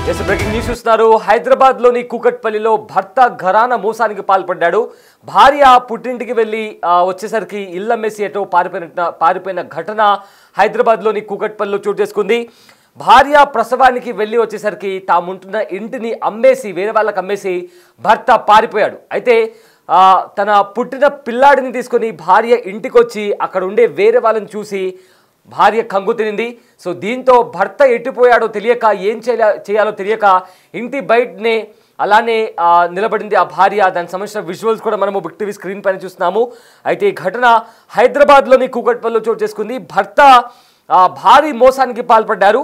Breaking news చూస్తున్నారు. హైదరాబాద్ లోని కూకట్పల్లిలో భర్త ఘరానా మోసానికి పాల్పడ్డాడు. భార్య పుట్టింటికి వెళ్లి వచ్చేసరికి ఇల్లమ్మేసి ఎటో పారిపోయిన ఘటన హైదరాబాద్ లోని కూకట్పల్లిలో చోటు చేసుకుంది. భార్య ప్రసవానికి వెళ్లి వచ్చేసరికి తాముంటున్న ఇంటిని అమ్మేసి వేరే వాళ్ళకి అమ్మేసి భర్త పారిపోయాడు. అయితే తన పుట్టిన పిల్లాడిని తీసుకొని భార్య ఇంటికి వచ్చి అక్కడ ఉండే వేరే వాళ్ళని చూసి భార్య కంగు తినింది. సో దీంతో భర్త ఎట్టిపోయాడో తెలియక ఏం చేయాలో తెలియక ఇంటి బయటనే అలానే నిలబడింది ఆ భార్య. దానికి సంబంధించిన విజువల్స్ కూడా మనము బిగ్ టీవీ స్క్రీన్ పైన చూస్తున్నాము. అయితే ఈ ఘటన హైదరాబాద్లోని కూకట్పల్లిలో చోటు చేసుకుంది. భర్త భారీ మోసానికి పాల్పడ్డారు.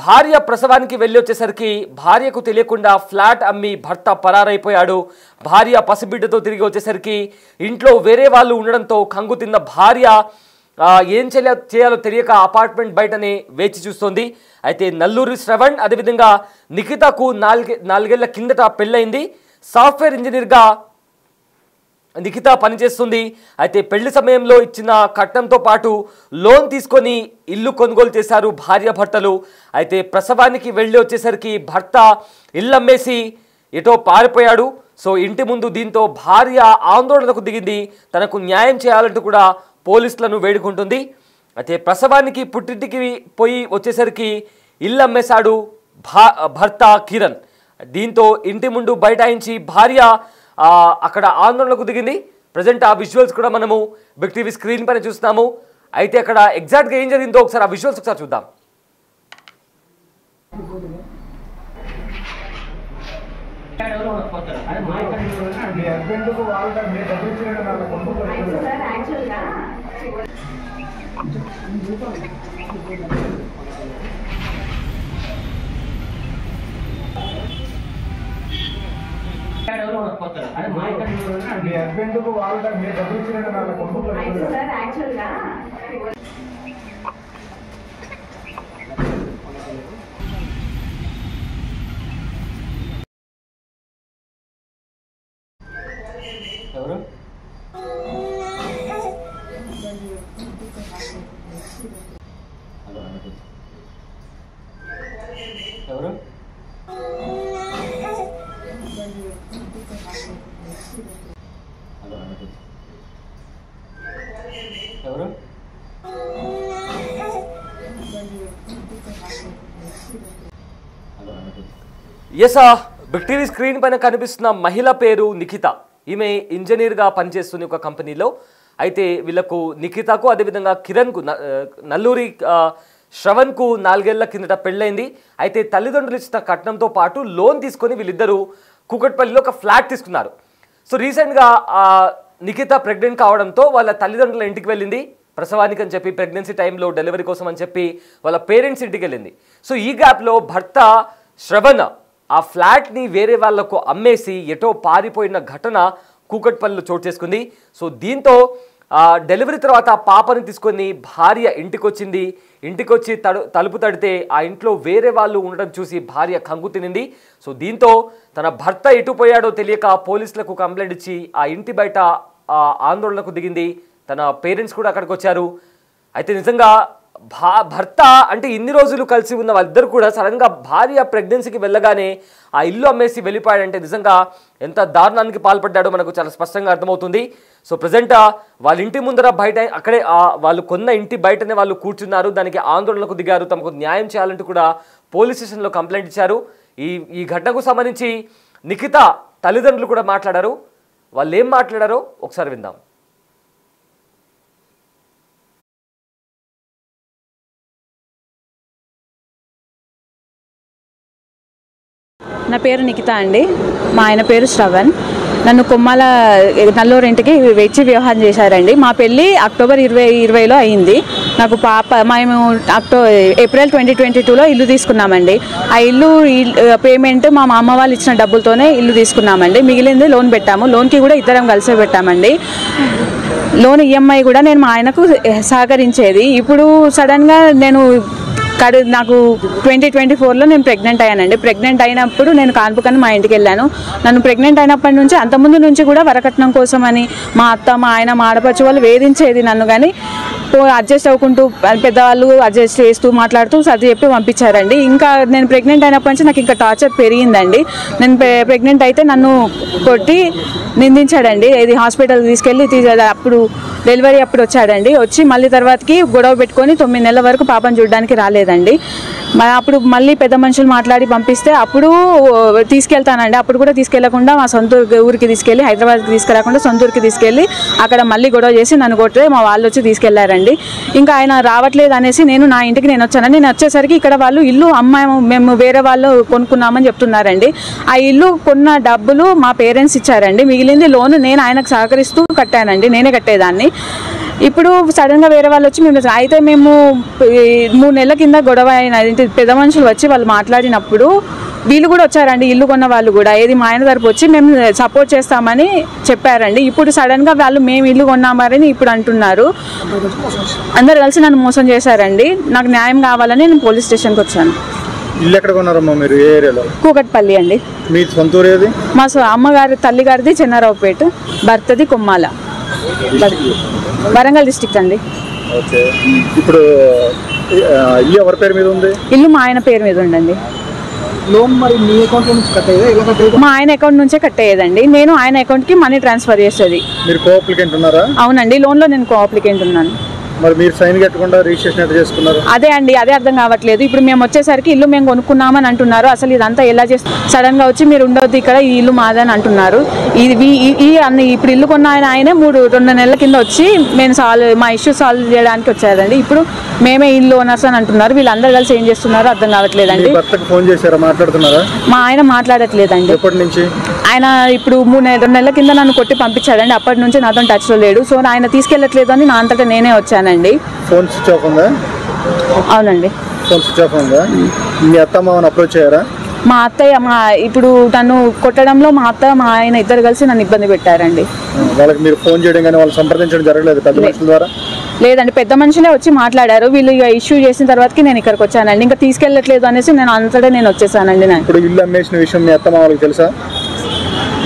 భార్య ప్రసవానికి వెళ్ళి వచ్చేసరికి భార్యకు తెలియకుండా ఫ్లాట్ అమ్మి భర్త పరారైపోయాడు. భార్య పసిబిడ్డతో తిరిగి వచ్చేసరికి ఇంట్లో వేరే వాళ్ళు ఉండడంతో కంగు తిన్న భార్య ఏం చేయాలో తెలియక అపార్ట్మెంట్ బయటనే వేచి చూస్తోంది. అయితే నల్లూరి శ్రవణ్ అదేవిధంగా నిఖితకు నాలుగేళ్ల కిందట పెళ్ళైంది. సాఫ్ట్వేర్ ఇంజనీర్గా నిఖిత పనిచేస్తుంది. అయితే పెళ్లి సమయంలో ఇచ్చిన కట్నంతో పాటు లోన్ తీసుకొని ఇల్లు కొనుగోలు చేశారు భార్యాభర్తలు. అయితే ప్రసవానికి వెళ్ళి వచ్చేసరికి భర్త ఇల్లు అమ్మేసి ఎటో పారిపోయాడు. సో ఇంటి ముందు దీంతో భార్య ఆందోళనకు దిగింది. తనకు న్యాయం చేయాలంటూ కూడా పోలీసులను వేడుకుంటుంది. అయితే ప్రసవానికి పుట్టింటికి పోయి వచ్చేసరికి ఇల్లు అమ్మేశాడు భర్త కిరణ్. దీంతో ఇంటి ముందు బైఠాయించి భార్య అక్కడ ఆందోళనకు దిగింది. ప్రజెంట్ ఆ విజువల్స్ కూడా మనము బిగ్ టీవీ స్క్రీన్ పైన చూస్తున్నాము. అయితే అక్కడ ఎగ్జాక్ట్గా ఏం జరిగిందో ఒకసారి ఆ విజువల్స్ ఒకసారి చూద్దాం. ఎవరు ఎవరు ఎవరు ఎస్ బిగ్ టీవీ స్క్రీన్ పైన కనిపిస్తున్న మహిళ పేరు నిఖిత. ఈమె ఇంజనీర్గా పనిచేస్తుంది ఒక కంపెనీలో. అయితే వీళ్ళకు నిఖితకు అదేవిధంగా కిరణ్కు నల్లూరి శ్రవణ్కు 4 ఏళ్ల కిందట పెళ్ళైంది. అయితే తల్లిదండ్రులు ఇచ్చిన కట్నంతో పాటు లోన్ తీసుకొని వీళ్ళిద్దరూ కూకట్పల్లిలో ఒక ఫ్లాట్ తీసుకున్నారు. సో రీసెంట్గా నిఖిత ప్రెగ్నెంట్ కావడంతో వాళ్ళ తల్లిదండ్రుల ఇంటికి వెళ్ళింది ప్రసవానికి అని చెప్పి, ప్రెగ్నెన్సీ టైంలో డెలివరీ కోసం అని చెప్పి వాళ్ళ పేరెంట్స్ ఇంటికి వెళ్ళింది. సో ఈ గ్యాప్లో భర్త శ్రవణ్ ఆ ఫ్లాట్ని వేరే వాళ్లకు అమ్మేసి ఎటో పారిపోయిన ఘటన కూకట్పల్లిలో చోటు చేసుకుంది. సో దీంతో డెలివరీ తర్వాత పాపని తీసుకొని భార్య ఇంటికి వచ్చింది. ఇంటికి వచ్చి తలుపు తడితే ఆ ఇంట్లో వేరే వాళ్ళు ఉండడం చూసి భార్య కంగు తినింది. సో దీంతో తన భర్త ఎటుపోయాడో తెలియక పోలీసులకు కంప్లైంట్ ఇచ్చి ఆ ఇంటి బయట ఆందోళనకు దిగింది. తన పేరెంట్స్ కూడా అక్కడికి వచ్చారు. అయితే నిజంగా భర్త అంటే ఇన్ని రోజులు కలిసి ఉన్న వాళ్ళిద్దరు కూడా సడన్గా భార్య ప్రెగ్నెన్సీకి వెళ్ళగానే ఆ ఇల్లు అమ్మేసి వెళ్ళిపోయాడంటే నిజంగా ఎంత దారుణానికి పాల్పడ్డాడో మనకు చాలా స్పష్టంగా అర్థమవుతుంది. సో ప్రజెంట్ వాళ్ళ ఇంటి ముందర బయట అక్కడే వాళ్ళు కొన్న ఇంటి బయటనే వాళ్ళు కూర్చున్నారు. దానికి ఆందోళనకు దిగారు. తమకు న్యాయం చేయాలంటూ కూడా పోలీస్ స్టేషన్లో కంప్లైంట్ ఇచ్చారు. ఈ ఘటనకు సంబంధించి నిఖిత తల్లిదండ్రులు కూడా మాట్లాడారు. వాళ్ళు ఏం మాట్లాడారో ఒకసారి విందాం. నా పేరు నిఖిత అండి. మా ఆయన పేరు శ్రవణ్. నన్ను కొమ్మాల నల్లూరు ఇంటికి వెచ్చి వివాహం చేశారండి. మా పెళ్ళి అక్టోబర్ 2020లో అయింది. నాకు మేము ఏప్రిల్ 2022లో ఇల్లు తీసుకున్నామండి. ఆ ఇల్లు పేమెంట్ మా అమ్మ వాళ్ళు ఇచ్చిన డబ్బులతోనే ఇల్లు తీసుకున్నామండి. మిగిలింది లోన్ పెట్టాము. లోన్కి కూడా ఇద్దరం కలిసే పెట్టామండి. లోన్ ఈఎంఐ కూడా నేను మా ఆయనకు సహకరించేది. ఇప్పుడు సడన్గా నేను నాకు 2024లో నేను ప్రెగ్నెంట్ అయ్యానండి. ప్రెగ్నెంట్ అయినప్పుడు నేను కాన్పుకని మా ఇంటికి వెళ్ళాను. నన్ను ప్రెగ్నెంట్ అయినప్పటి నుంచి అంతకుముందు నుంచి కూడా వరకట్నం కోసం అని మా అత్త మా ఆయన మా ఆడపడుచు వాళ్ళు వేధించేది నన్ను. కానీ అడ్జస్ట్ అవ్వకుంటూ పెద్దవాళ్ళు అడ్జస్ట్ చేస్తూ మాట్లాడుతూ సర్ది చెప్పి పంపించారండి. ఇంకా నేను ప్రెగ్నెంట్ అయినప్పటి నుంచి నాకు ఇంకా టార్చర్ పెరిగిందండి. నేను ప్రెగ్నెంట్ అయితే నన్ను కొట్టి నిందించాడండి. ఇది హాస్పిటల్కి తీసుకెళ్ళి అప్పుడు డెలివరీ అప్పుడు వచ్చాడండి. వచ్చి మళ్ళీ తర్వాతకి గొడవ పెట్టుకొని 9 నెలల వరకు పాపను చూడడానికి రాలేదండి. అప్పుడు మళ్ళీ పెద్ద మనుషులు మాట్లాడి పంపిస్తే అప్పుడు తీసుకెళ్తానండి. అప్పుడు కూడా తీసుకెళ్లకుండా మా సొంత ఊరికి తీసుకెళ్ళి హైదరాబాద్కి తీసుకురాకుండా సొంత ఊరికి తీసుకెళ్ళి అక్కడ మళ్ళీ గొడవ చేసి నన్ను కొట్టే మా వాళ్ళు వచ్చి తీసుకెళ్లారండి. ఇంకా ఆయన రావట్లేదు అనేసి నేను నా ఇంటికి వచ్చాను. నేను వచ్చేసరికి ఇక్కడ వాళ్ళు ఇల్లు అమ్మాయి మేము వేరే వాళ్ళు కొనుక్కున్నామని చెప్తున్నారండి. ఆ ఇల్లు కొన్న డబ్బులు మా పేరెంట్స్ ఇచ్చారండి. మిగిలింది లోను నేను ఆయనకు సహకరిస్తూ కట్టానండి. నేనే కట్టేదాన్ని. ఇప్పుడు సడన్గా వేరే వాళ్ళు వచ్చి మేము అయితే మేము 3 నెలల కింద గొడవ అయిన పెద్ద మనుషులు వచ్చి వాళ్ళు మాట్లాడినప్పుడు వీళ్ళు కూడా వచ్చారండి. ఇల్లు కొన్న వాళ్ళు కూడా మా ఆయన తరపు వచ్చి మేము సపోర్ట్ చేస్తామని చెప్పారండి. ఇప్పుడు సడన్గా వాళ్ళు మేము ఇల్లు కొన్నామని ఇప్పుడు అంటున్నారు. అందరు కలిసి నన్ను మోసం చేశారండి. నాకు న్యాయం కావాలని నేను పోలీస్ స్టేషన్కి వచ్చాను. ఇల్లు ఎక్కడ కొన్నారమ్మా మీరు? ఏ ఏరియాలో? కూకట్పల్లి అండి. మీ సొంత ఊరు ఏది? మా అమ్మగారి తల్లిగారిది చెన్నారావుపేట, భర్తది కొమ్మాల, వరంగల్ డిస్ట్రిక్ట్ అండి. ఓకే. ఇప్పుడు ఇల్లు ఎవరి పేరు మీద ఉంది? ఇల్లు మా ఆయన పేరు మీద ఉండండి. లోన్ మరి మీ అకౌంట్ నుంచి కట్ అయ్యేది? మా ఆయన అకౌంట్ నుంచే కట్ అయ్యేదండి. నేను ఆయన అకౌంట్కి మనీ ట్రాన్స్ఫర్ చేసేది. మీరు కో అప్లికెంట్ ఉన్నారా? అవునండి, లోన్లో నేను కో అప్లికెంట్ ఉన్నాను. మరి మీరు సైన్ కట్టకుండా రిజిస్ట్రేషన్ ఎట్లా చేసుకున్నారు? అదే అండి, అదే అర్థం కావట్లేదు. ఇప్పుడు మేము వచ్చేసరికి ఇల్లు మేము కొనుక్కున్నామని అంటున్నారు. అసలు ఇదంతా ఎలా చేస్తారు? సడన్ గా వచ్చి మీరు ఉండొద్దు ఇక్కడ, ఈ ఇల్లు మాదని అంటున్నారు. ఇప్పుడు ఇల్లు కొన్న ఆయనే 2 నెలల కింద వచ్చి మేము మా ఇష్యూ సాల్వ్ చేయడానికి వచ్చారండి. ఇప్పుడు మేమే ఇల్లు ఓనర్స్ అని అంటున్నారు. వీళ్ళందరూ కలిసి ఏం చేస్తున్నారో అర్థం కావట్లేదండి. ఫోన్ చేశారా? మాట్లాడుతున్నారా? మా ఆయన మాట్లాడట్లేదండి. ఎప్పటి నుంచి? ఆయన ఇప్పుడు 2 నెలల కింద నన్ను కొట్టి పంపించాడండి. అప్పటి నుంచి నాతో టచ్ లో లేడు. సో ఆయన తీసుకెళ్లట్లేదు అని నా అంతటా నేనే వచ్చానండి. ఫోన్ స్విచ్ ఆఫ్ ఉందా? అవునండి, ఫోన్ స్విచ్ ఆఫ్ ఉందా? మీ అత్త మామని అప్రోచ్ అయ్యారా? మా అత్తయ్య ఇప్పుడు నన్ను కొట్టడంలో మా అత్త మా ఆయన ఇద్దరు కలిసి నన్ను ఇబ్బంది పెట్టారండి. వాళ్ళకి మీరు ఫోన్ చేయడం కానీ వాళ్ళు సంప్రదించడం జరగలేదు పెద్ద మనుషుల ద్వారా? లేదండి, పెద్ద మనుషులే వచ్చి మాట్లాడారు. వీళ్ళు ఇక ఇష్యూ చేసిన తర్వాతకి నేను ఇక్కడికి వచ్చానండి. ఇంకా తీసుకెళ్లట్లేదు అనేసి నేను అంతటా నేను వచ్చేసానండి. ఇప్పుడు ఇల్లు అమ్మేసిన విషయం మీ అత్త మామలకు తెలుసా?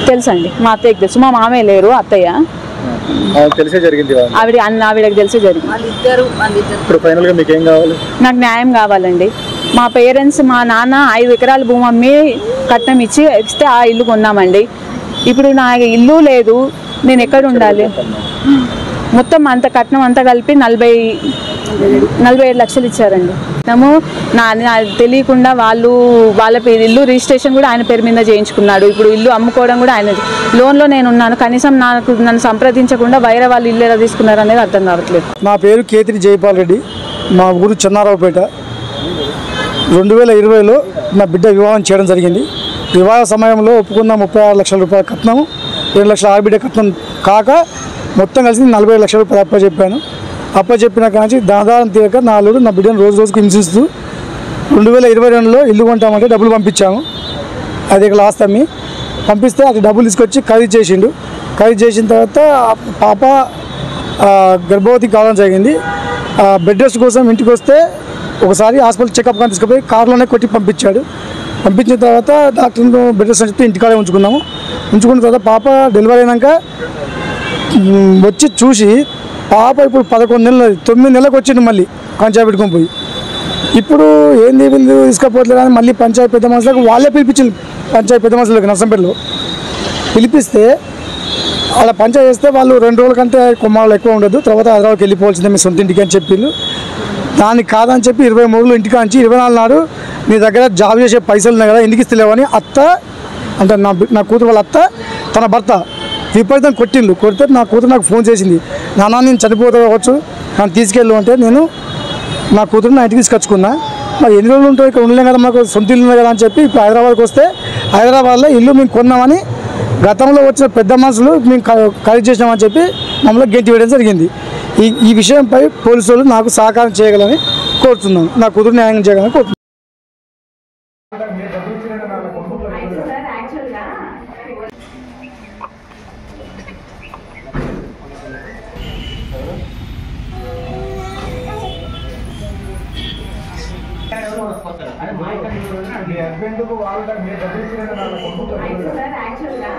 తెలుసండి, మా అత్తయ్యకి తెలుసు. మా మామయ్య లేరు, అత్తయ్య. తెలిసే జరిగింది. ఆవిడకి తెలిసే జరిగింది. ఇప్పుడు ఫైనల్ గా మీకు ఏం కావాలి? నాకు న్యాయం కావాలండి. మా పేరెంట్స్ మా నాన్న 5 ఎకరాల భూమి అమ్మి కట్నం ఇస్తే ఆ ఇల్లు కొన్నామండి. ఇప్పుడు నా ఇల్లు లేదు, నేను ఎక్కడ ఉండాలి? మొత్తం అంత కట్నం అంతా కలిపి 47 లక్షలు ఇచ్చారండి. తెలియకుండా వాళ్ళ పేరు ఇల్లు రిజిస్ట్రేషన్ కూడా ఆయన పేరు మీద చేయించుకున్నాడు. ఇప్పుడు ఇల్లు అమ్ముకోవడం కూడా ఆయన లోన్లో నేను ఉన్నాను. కనీసం నన్ను సంప్రదించకుండా వేరే వాళ్ళు ఇల్లు ఎలా తీసుకున్నారు అనేది అర్థం కావట్లేదు. నా పేరు కేతిరి జైపాల్ రెడ్డి, మా ఊరు చెన్నారావుపేట. 2020లో నా బిడ్డ వివాహం చేయడం జరిగింది. వివాహ సమయంలో ఒప్పుకున్న 36 లక్షల రూపాయల కట్నం, 7 లక్షల ఆడబిడ్డ కట్నం కాక మొత్తం కలిసి 47 లక్షల రూపాయలు అప్పచెప్పాను. అప్పచెప్పిన కానీ దాదాపు తీరక నా బిడ్డను రోజుకు హింసిస్తూ 2022లో ఇల్లు కొంటామంటే డబ్బులు పంపించాము. 5 ఎకరాల ఆస్తి అమ్మి పంపిస్తే అక్కడ డబ్బులు తీసుకొచ్చి ఖరీదు చేసిండు. ఖరీదు చేసిన తర్వాత పాప గర్భవతి కావడం జరిగింది. బెడ్ రెస్ట్ కోసం ఇంటికి వస్తే ఒకసారి హాస్పిటల్ చెకప్ కానీ తీసుకుపోయి కారులోనే కొట్టి పంపించాడు. పంపించిన తర్వాత డాక్టర్ను బెడ్ రెస్ట్ అని చెప్తే ఇంటికాడే ఉంచుకున్నాము. ఉంచుకున్న తర్వాత పాప డెలివరీ అయినాక వచ్చి చూసి పాప ఇప్పుడు 11 నెలలు 9 నెలలకు వచ్చిండు. మళ్ళీ పంచాయతీ పెట్టుకొని పోయి ఇప్పుడు ఏంది వీళ్ళు తీసుకపోవట్లేదు అని మళ్ళీ పంచాయతీ పెద్ద మనుషులకు వాళ్ళే పిలిపించింది. పంచాయతీ పెద్ద మనుషులకు నర్సంపేటలో పిలిపిస్తే అలా పంచాయతీ చేస్తే వాళ్ళు 2 రోజుల కంటే కొమ్మాళ్ళు ఎక్కువ ఉండదు, తర్వాత హైదరాబాద్కి వెళ్ళిపోవాల్సిందే మీ సొంత ఇంటికి అని చెప్పిండు. దానికి కాదని చెప్పి 23లో ఇంటికి నుంచి 24 నాడు నీ దగ్గర జాబ్ చేసే పైసలు ఉన్నాయి కదా ఎందుకు ఇస్తలేవని అత్త అంటే నా కూతురు వాళ్ళ అత్త తన భర్త విపరీతం కొట్టిండు. కొడితే నా కూతురు నాకు ఫోన్ చేసింది, నాన్న నేను చనిపోతా కావచ్చు నన్ను తీసుకెళ్ళు అంటే నేను నా కూతురు నా ఇంటికి తీసుకొచ్చుకున్నా. మరి ఎన్ని రోజులు ఉంటావు ఇక్కడ ఉండలేం కదా, మాకు సొంత ఇల్లు ఉన్నాయి కదా అని చెప్పి ఇప్పుడు హైదరాబాద్కి వస్తే హైదరాబాద్లో ఇల్లు మేము కొన్నామని గతంలో వచ్చిన పెద్ద మనుషులు మేము ఖరీదు చేసినామని చెప్పి మమ్మల్ని గెంటి వేయడం జరిగింది. ఈ విషయంపై పోలీసు వాళ్ళు నాకు సహకారం చేయగలని కోరుతున్నాను, నా కూతురు న్యాయం చేయగలని కోరుతున్నాను. మీ హస్బెండ్కు వాళ్ళు మీరు డబ్బులు ఇచ్చిన సార్ యాక్చువల్గా